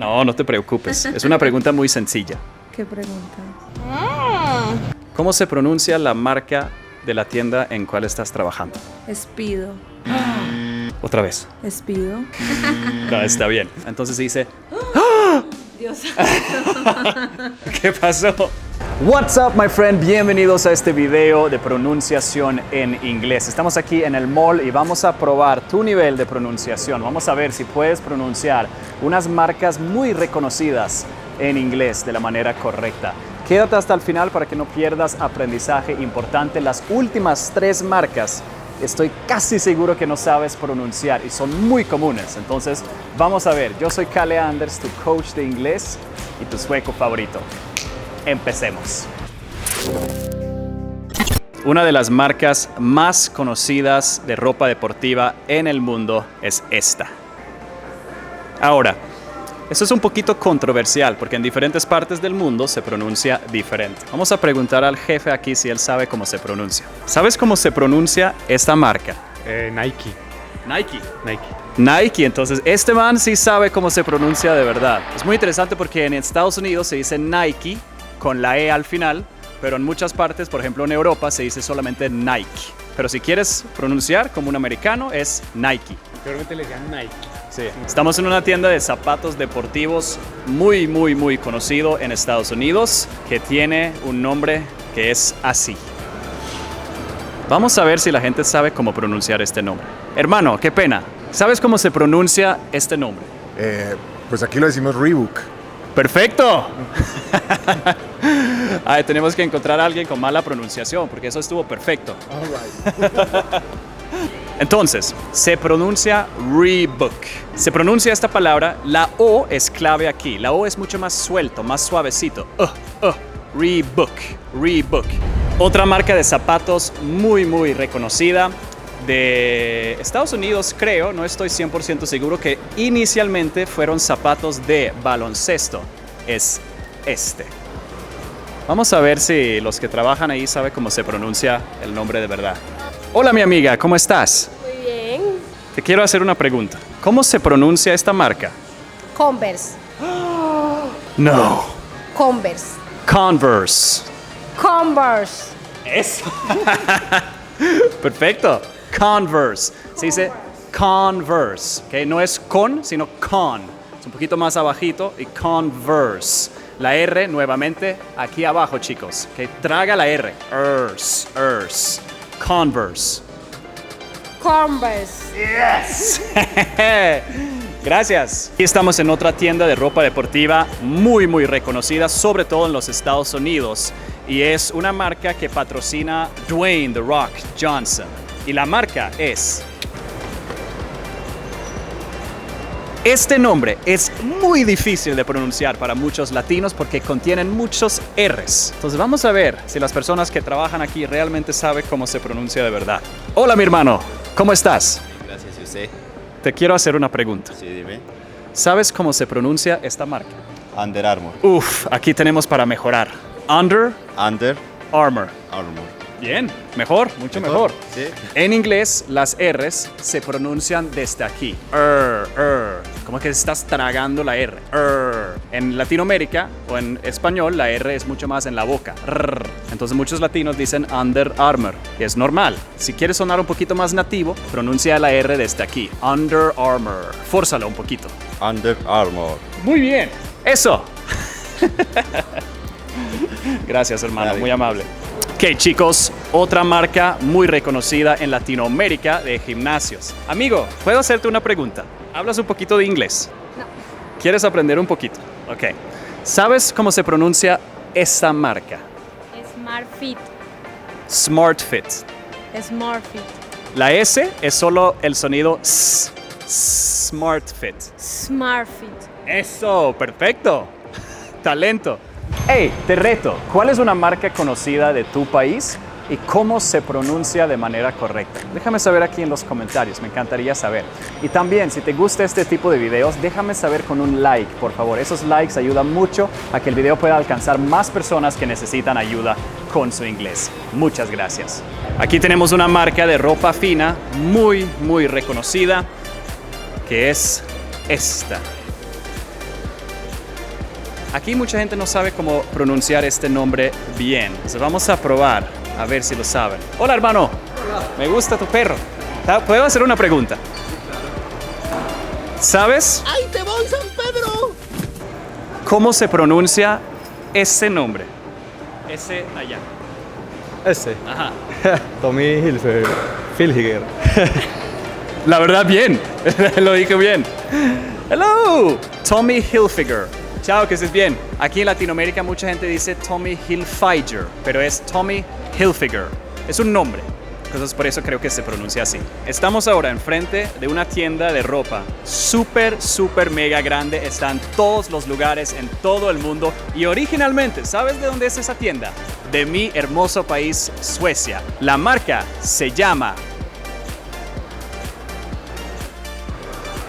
No, no te preocupes. Es una pregunta muy sencilla. ¿Qué pregunta? ¿Cómo se pronuncia la marca de la tienda en cual estás trabajando? Speedo. Otra vez. Speedo. No, está bien. Entonces se dice... Dios. ¿Qué pasó? What's up, my friend? Bienvenidos a este video de pronunciación en inglés. Estamos aquí en el mall y vamos a probar tu nivel de pronunciación. Vamos a ver si puedes pronunciar unas marcas muy reconocidas en inglés de la manera correcta. Quédate hasta el final para que no pierdas aprendizaje importante. Las últimas 3 marcas estoy casi seguro que no sabes pronunciar y son muy comunes. Entonces, vamos a ver. Yo soy Kalle Anders, tu coach de inglés y tu sueco favorito. Empecemos. Una de las marcas más conocidas de ropa deportiva en el mundo es esta. Ahora, esto es un poquito controversial porque en diferentes partes del mundo se pronuncia diferente. Vamos a preguntar al jefe aquí si él sabe cómo se pronuncia. ¿Sabes cómo se pronuncia esta marca? Nike. Nike. Nike. Nike, entonces este man sí sabe cómo se pronuncia de verdad. Es muy interesante porque en Estados Unidos se dice Nike con la E al final, pero en muchas partes, por ejemplo en Europa, se dice solamente Nike. Pero si quieres pronunciar como un americano es Nike. Anteriormente le decían Nike. Sí. Estamos en una tienda de zapatos deportivos muy conocido en Estados Unidos que tiene un nombre que es así. Vamos a ver si la gente sabe cómo pronunciar este nombre. Hermano, qué pena. ¿Sabes cómo se pronuncia este nombre? Pues aquí lo decimos Reebok. ¡Perfecto! Ay, tenemos que encontrar a alguien con mala pronunciación porque eso estuvo perfecto. Entonces, se pronuncia Reebok. Se pronuncia esta palabra, la O es clave aquí. La O es mucho más suelto, más suavecito. Reebok, Reebok. Otra marca de zapatos muy reconocida de Estados Unidos, creo, no estoy 100% seguro, que inicialmente fueron zapatos de baloncesto. Es este. Vamos a ver si los que trabajan ahí saben cómo se pronuncia el nombre de verdad. Hola mi amiga, ¿cómo estás? Muy bien. Te quiero hacer una pregunta. ¿Cómo se pronuncia esta marca? Converse. No. Converse. Converse. Converse. Eso. Perfecto. Converse. Se dice Converse. ¿Okay? No es con, sino con. Es un poquito más abajito y Converse. La R nuevamente aquí abajo, chicos. ¿Okay? Traga la R. Ers. Converse. Converse. Yes. Gracias. Aquí estamos en otra tienda de ropa deportiva muy reconocida, sobre todo en los Estados Unidos. Y es una marca que patrocina Dwayne The Rock Johnson. Y la marca es... Este nombre es muy difícil de pronunciar para muchos latinos porque contienen muchos R's. Entonces vamos a ver si las personas que trabajan aquí realmente saben cómo se pronuncia de verdad. Hola mi hermano, ¿cómo estás? Gracias, ¿y usted? Te quiero hacer una pregunta. Sí, dime. ¿Sabes cómo se pronuncia esta marca? Under Armour. Uf, aquí tenemos para mejorar. Under Under Armour. Armour. Bien, mejor, mucho mejor. Sí. En inglés, las R's se pronuncian desde aquí. Como que estás tragando la R. En Latinoamérica o en español, la R es mucho más en la boca. Entonces muchos latinos dicen Under Armour, y es normal. Si quieres sonar un poquito más nativo, pronuncia la R desde aquí. Under Armour. Fórzalo un poquito. Under Armour. Muy bien. Eso. Gracias, hermano. Dale. Muy amable. Ok, chicos, otra marca muy reconocida en Latinoamérica de gimnasios. Amigo, ¿puedo hacerte una pregunta? ¿Hablas un poquito de inglés? No. ¿Quieres aprender un poquito? Ok. ¿Sabes cómo se pronuncia esta marca? Smart Fit. Smart Fit. Smart Fit. La S es solo el sonido S. Smart Fit. Smart Fit. Eso, perfecto. Talento. Hey, te reto, ¿cuál es una marca conocida de tu país y cómo se pronuncia de manera correcta? Déjame saber aquí en los comentarios, me encantaría saber. Y también, si te gusta este tipo de videos, déjame saber con un like, por favor. Esos likes ayudan mucho a que el video pueda alcanzar más personas que necesitan ayuda con su inglés. Muchas gracias. Aquí tenemos una marca de ropa fina muy reconocida, que es esta. Aquí mucha gente no sabe cómo pronunciar este nombre bien. Entonces vamos a probar a ver si lo saben. Hola, hermano. Hola. Me gusta tu perro. ¿Puedo hacer una pregunta? ¿Sabes? ¡Ay, te voy, San Pedro! ¿Cómo se pronuncia ese nombre? Ese allá. Ese. Ajá. Tommy Hilfiger. La verdad, bien. Lo dije bien. Hello, Tommy Hilfiger. Chao, que estés bien. Aquí en Latinoamérica mucha gente dice Tommy Hilfiger, pero es Tommy Hilfiger. Es un nombre. Entonces por eso creo que se pronuncia así. Estamos ahora enfrente de una tienda de ropa súper, súper mega grande. Está en todos los lugares, en todo el mundo. Y originalmente, ¿sabes de dónde es esa tienda? De mi hermoso país, Suecia. La marca se llama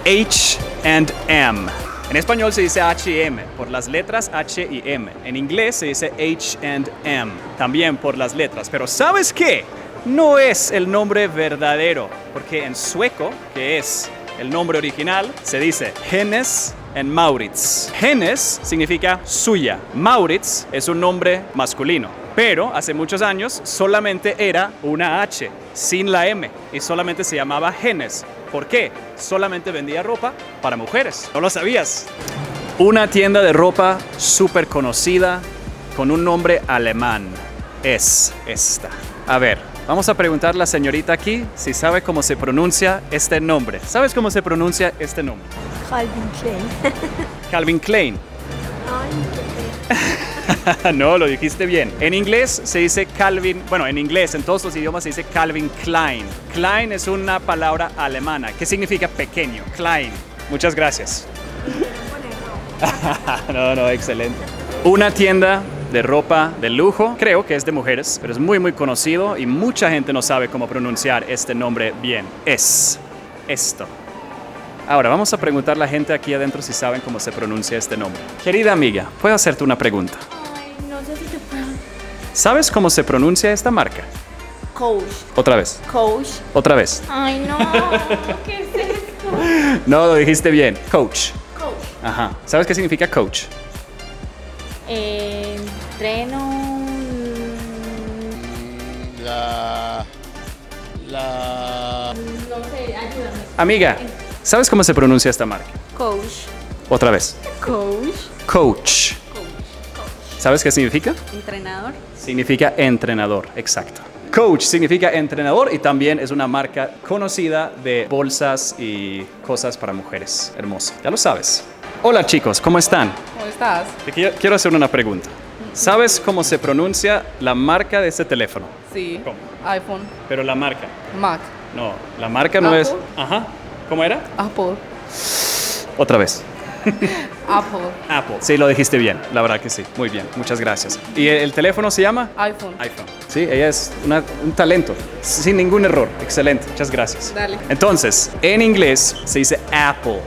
H&M. En español se dice H&M por las letras H y M. En inglés se dice H&M también por las letras. Pero ¿sabes qué? No es el nombre verdadero, porque en sueco, que es el nombre original, se dice Hennes and Mauritz. Hennes significa suya. Mauritz es un nombre masculino. Pero hace muchos años solamente era una H, sin la M, y solamente se llamaba Hennes. ¿Por qué? Solamente vendía ropa para mujeres. ¿No lo sabías? Una tienda de ropa súper conocida con un nombre alemán es esta. A ver, vamos a preguntarle a la señorita aquí si sabe cómo se pronuncia este nombre. ¿Sabes cómo se pronuncia este nombre? Calvin Klein. Calvin Klein. No, lo dijiste bien. En inglés se dice Calvin, bueno, en inglés, en todos los idiomas se dice Calvin Klein. Klein es una palabra alemana que significa pequeño, Klein. Muchas gracias. No, excelente. Una tienda de ropa de lujo, creo que es de mujeres, pero es muy, muy conocido y mucha gente no sabe cómo pronunciar este nombre bien. Es esto. Ahora, vamos a preguntar a la gente aquí adentro si saben cómo se pronuncia este nombre. Querida amiga, ¿puedo hacerte una pregunta? Ay, no sé si te puedo. ¿Sabes cómo se pronuncia esta marca? Coach. Otra vez. Coach. Otra vez. Ay, no. ¿Qué es esto? No, lo dijiste bien. Coach. Coach. Ajá. ¿Sabes qué significa coach? Entreno. No sé, ayúdame. Amiga, ¿sabes cómo se pronuncia esta marca? Coach. Otra vez. Coach. Coach. ¿Sabes qué significa? Entrenador. Significa entrenador, exacto. Coach significa entrenador y también es una marca conocida de bolsas y cosas para mujeres. Hermoso. Ya lo sabes. Hola chicos, ¿cómo están? ¿Cómo estás? Quiero hacer una pregunta. ¿Sabes cómo se pronuncia la marca de este teléfono? Sí. ¿Cómo? iPhone. Pero la marca. Mac. No, la marca no es... Apple. Ajá. ¿Cómo era? Apple. Otra vez. Apple. Apple. Sí, lo dijiste bien. La verdad que sí. Muy bien. Muchas gracias. ¿Y el teléfono se llama? iPhone. iPhone. Sí, ella es un talento. Sin ningún error. Excelente. Muchas gracias. Dale. Entonces, en inglés se dice Apple.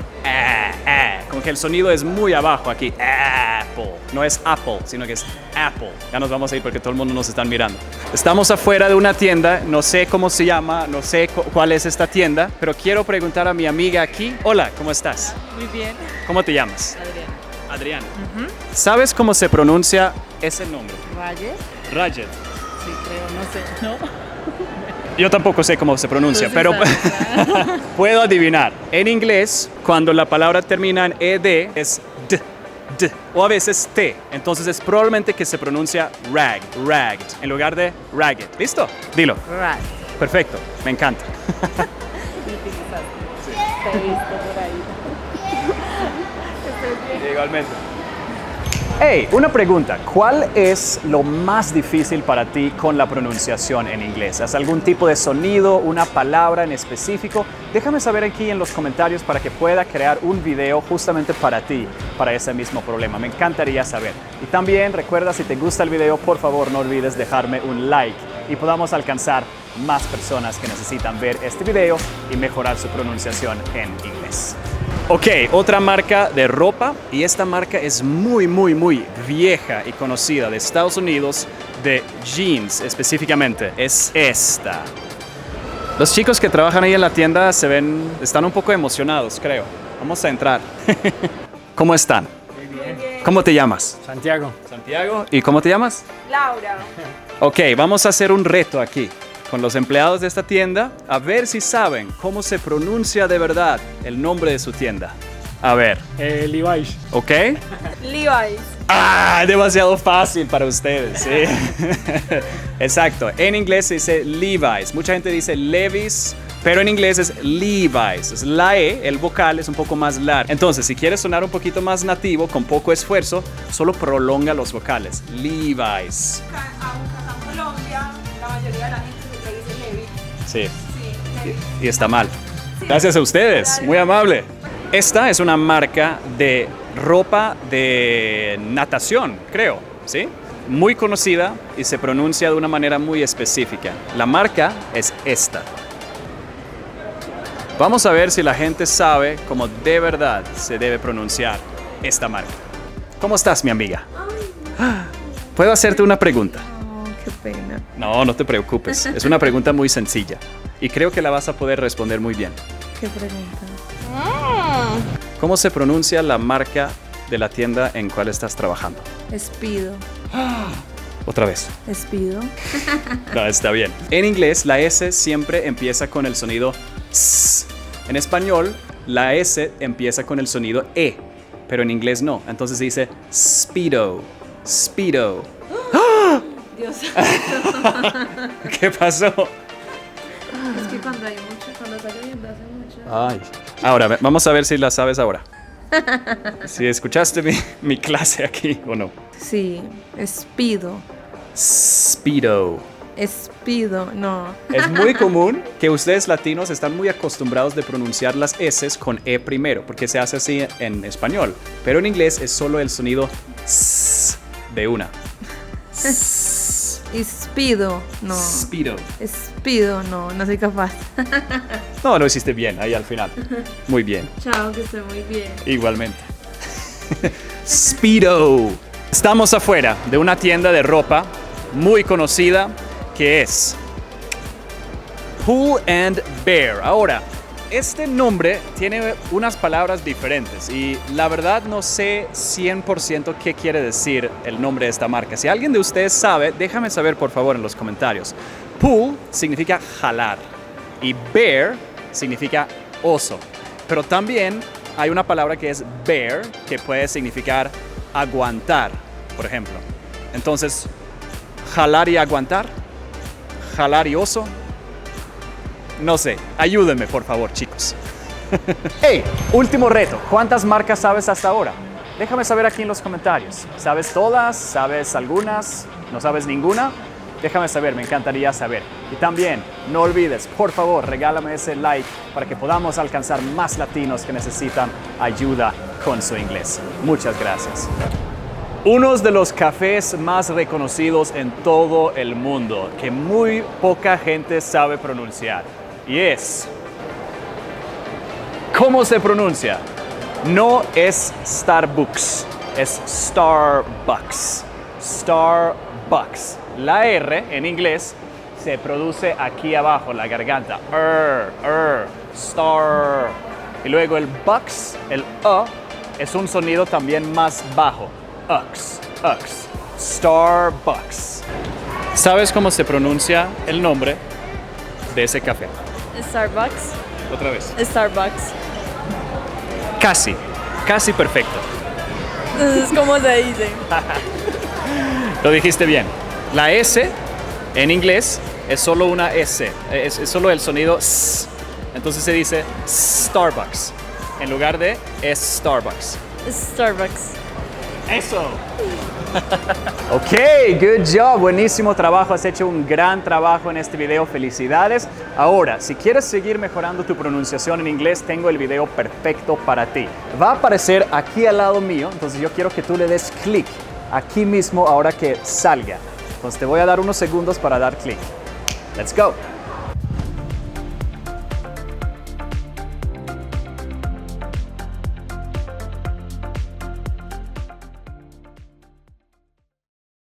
Como que el sonido es muy abajo aquí. Apple. No es Apple, sino que es Apple. Ya nos vamos a ir porque todo el mundo nos está mirando. Estamos afuera de una tienda. No sé cómo se llama. No sé cuál es esta tienda. Pero quiero preguntar a mi amiga aquí. Hola, ¿cómo estás? Muy bien. ¿Cómo te llamas? Adrián. Adrián. ¿Sabes cómo se pronuncia ese nombre? Rayes. Rajat. Sí, creo, no sé. ¿No? Yo tampoco sé cómo se pronuncia, Tú sí pero sabes, puedo adivinar. En inglés, cuando la palabra termina en ed, es d, o a veces t. Entonces es probablemente que se pronuncia ragged, en lugar de ragged. ¿Listo? Dilo. Right. Perfecto, me encanta. Te he visto por ahí. Igualmente. Hey, una pregunta. ¿Cuál es lo más difícil para ti con la pronunciación en inglés? ¿Has algún tipo de sonido, una palabra en específico? Déjame saber aquí en los comentarios para que pueda crear un video justamente para ti, para ese mismo problema. Me encantaría saber. Y también recuerda, si te gusta el video, por favor no olvides dejarme un like y podamos alcanzar más personas que necesitan ver este video y mejorar su pronunciación en inglés. Ok, otra marca de ropa, y esta marca es muy vieja y conocida de Estados Unidos, de jeans específicamente, es esta. Los chicos que trabajan ahí en la tienda están un poco emocionados, creo. Vamos a entrar. ¿Cómo están? Muy bien. ¿Cómo te llamas? Santiago. Santiago. ¿Y cómo te llamas? Laura. Ok, vamos a hacer un reto aquí con los empleados de esta tienda a ver si saben cómo se pronuncia de verdad el nombre de su tienda. A ver, Levi's. ¿ok? Levi's. Ah, demasiado fácil para ustedes, sí. Exacto, en inglés se dice Levi's. Mucha gente dice Levi's, pero en inglés es Levi's. Es la E, el vocal es un poco más largo. Entonces, si quieres sonar un poquito más nativo, con poco esfuerzo, solo prolonga los vocales. Levi's. Acá en Colombia, la mayoría de la gente se dice Levi. Sí. Sí, Levi. Y está mal. Gracias a ustedes, muy amable. Esta es una marca de ropa de natación, creo, ¿sí? Muy conocida y se pronuncia de una manera muy específica. La marca es esta. Vamos a ver si la gente sabe cómo de verdad se debe pronunciar esta marca. ¿Cómo estás, mi amiga? ¿Puedo hacerte una pregunta? Oh, qué pena. No, no te preocupes. Es una pregunta muy sencilla y creo que la vas a poder responder muy bien. ¿Qué pregunta? ¿Cómo se pronuncia la marca de la tienda en cual estás trabajando? Espido. Otra vez. Espido. No, está bien. En inglés, la S siempre empieza con el sonido S. En español, la S empieza con el sonido E, pero en inglés no. Entonces se dice Speedo. Speedo. Dios. ¿Qué pasó? Es que cuando hay mucho, cuando está lloviendo hace mucho. Ay. Ahora, vamos a ver si la sabes ahora. Si escuchaste mi clase aquí o no. Sí, espido. Speedo. Espido, no. Es muy común que ustedes latinos están muy acostumbrados de pronunciar las S con E primero, porque se hace así en español. Pero en inglés es solo el sonido S de una. Espido, no. Speedo. Espido, no, no soy capaz. No, lo hiciste bien ahí al final. Muy bien. Chao, que esté muy bien. Igualmente. Speedo. Estamos afuera de una tienda de ropa muy conocida que es Pull and Bear. Ahora, este nombre tiene unas palabras diferentes y la verdad no sé 100% qué quiere decir el nombre de esta marca. Si alguien de ustedes sabe, déjame saber por favor en los comentarios. Pull significa jalar y bear significa oso. Pero también hay una palabra que es bear que puede significar aguantar, por ejemplo. Entonces, jalar y aguantar, jalar y oso. No sé, ayúdenme por favor, chicos. Hey, último reto. ¿Cuántas marcas sabes hasta ahora? Déjame saber aquí en los comentarios. ¿Sabes todas? ¿Sabes algunas? ¿No sabes ninguna? Déjame saber, me encantaría saber. Y también, no olvides, por favor, regálame ese like para que podamos alcanzar más latinos que necesitan ayuda con su inglés. Muchas gracias. Uno de los cafés más reconocidos en todo el mundo, que muy poca gente sabe pronunciar. Y es... ¿Cómo se pronuncia? No es Starbucks, es Starbucks. Starbucks. La R en inglés se produce aquí abajo, la garganta. Star. Y luego el bucks, el es un sonido también más bajo. Ux. Starbucks. ¿Sabes cómo se pronuncia el nombre de ese café? Starbucks. Otra vez. Starbucks. Casi perfecto. Entonces, ¿cómo se dice? Lo dijiste bien. La S en inglés es solo una S, es solo el sonido S. Entonces se dice Starbucks en lugar de es Starbucks. Starbucks. ¡Eso! Ok, good job, buenísimo trabajo, has hecho un gran trabajo en este video, felicidades. Ahora, si quieres seguir mejorando tu pronunciación en inglés, tengo el video perfecto para ti. Va a aparecer aquí al lado mío, entonces yo quiero que tú le des clic aquí mismo ahora que salga. Entonces te voy a dar unos segundos para dar clic. Let's go.